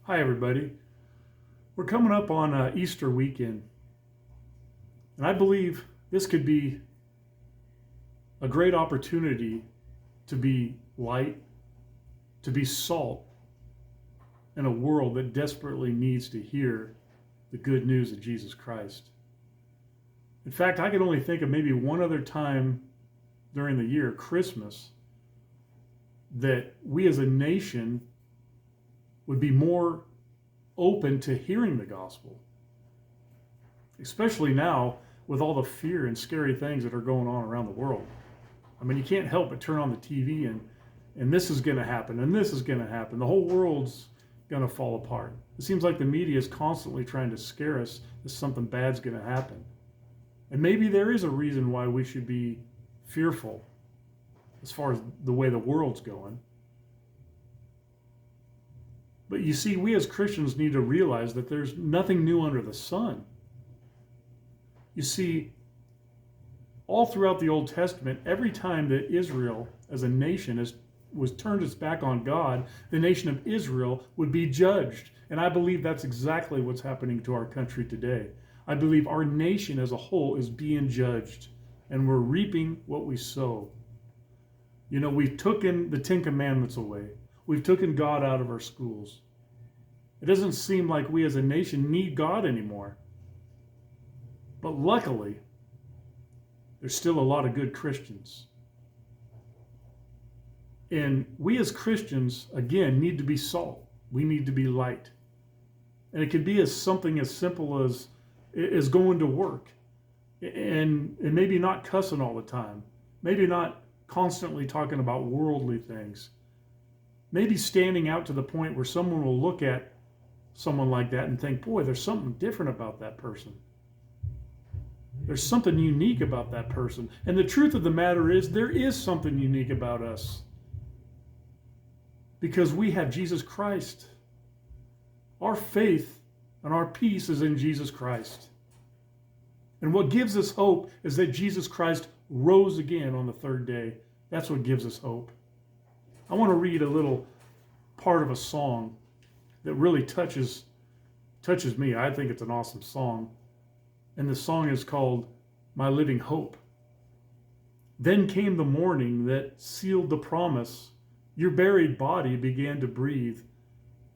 Hi, everybody. We're coming up on Easter weekend, and I believe this could be a great opportunity to be light, to be salt in a world that desperately needs to hear the good news of Jesus Christ. In fact, I could only think of maybe one other time during the year, Christmas, that we as a nation would be more open to hearing the gospel, especially now with all the fear and scary things that are going on around the world. I mean, you can't help but turn on the TV and this is going to happen and this is going to happen. The whole world's going to fall apart. It seems like the media is constantly trying to scare us that something bad's going to happen. And maybe there is a reason why we should be fearful as far as the way the world's going. But you see, we as Christians need to realize that there's nothing new under the sun. You see, all throughout the Old Testament, every time that Israel as a nation was turned its back on God, the nation of Israel would be judged. And I believe that's exactly what's happening to our country today. I believe our nation as a whole is being judged, and we're reaping what we sow. You know, we've taken the Ten Commandments away. We've taken God out of our schools. It doesn't seem like we as a nation need God anymore. But luckily, there's still a lot of good Christians. And we as Christians, again, need to be salt. We need to be light. And it could be something as simple as going to work and maybe not cussing all the time. Maybe not constantly talking about worldly things. Maybe standing out to the point where someone will look at someone like that and think, boy, there's something different about that person. There's something unique about that person. And the truth of the matter is, there is something unique about us. Because we have Jesus Christ. Our faith and our peace is in Jesus Christ. And what gives us hope is that Jesus Christ rose again on the third day. That's what gives us hope. I want to read a little part of a song that really touches me. I think it's an awesome song. And the song is called My Living Hope. Then came the morning that sealed the promise. Your buried body began to breathe.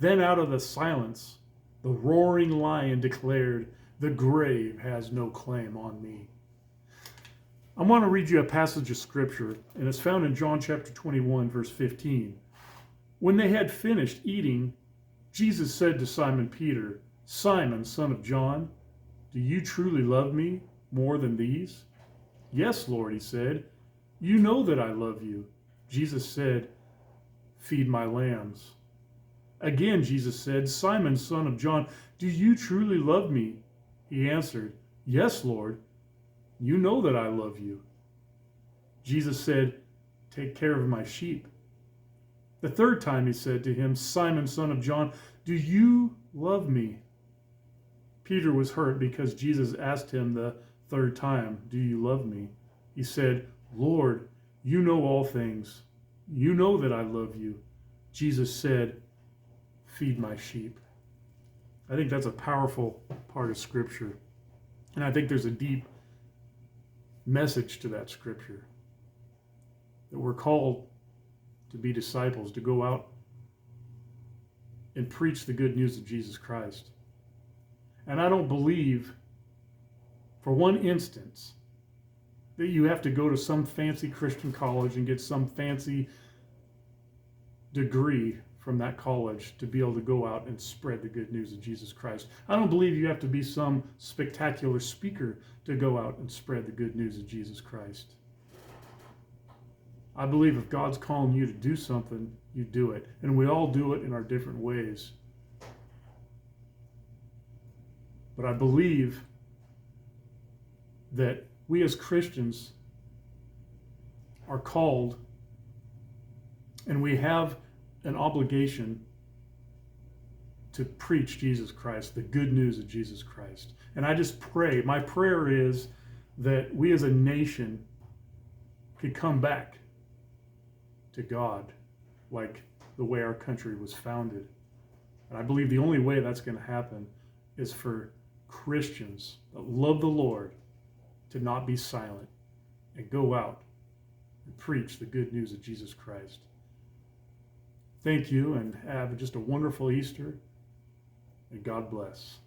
Then out of the silence, the roaring lion declared, the grave has no claim on me. I want to read you a passage of scripture, and it's found in John chapter 21, verse 15. When they had finished eating, Jesus said to Simon Peter, Simon, son of John, do you truly love me more than these? Yes, Lord, he said. You know that I love you. Jesus said, feed my lambs. Again, Jesus said, Simon, son of John, do you truly love me? He answered, yes, Lord. You know that I love you. Jesus said, take care of my sheep. The third time he said to him, Simon, son of John, do you love me? Peter was hurt because Jesus asked him the third time, do you love me? He said, Lord, you know all things. You know that I love you. Jesus said, feed my sheep. I think that's a powerful part of Scripture. And I think there's a deep message to that Scripture. That we're called to be disciples, to go out and preach the good news of Jesus Christ. And I don't believe for one instance that you have to go to some fancy Christian college and get some fancy degree from that college to be able to go out and spread the good news of Jesus Christ. I don't believe you have to be some spectacular speaker to go out and spread the good news of Jesus Christ. I believe if God's calling you to do something, you do it. And we all do it in our different ways. But I believe that we as Christians are called and we have an obligation to preach Jesus Christ, the good news of Jesus Christ. And I just pray, my prayer is that we as a nation could come back to God like the way our country was founded. And I believe the only way that's going to happen is for Christians that love the Lord to not be silent and go out and preach the good news of Jesus Christ. Thank you, and have just a wonderful Easter, and God bless.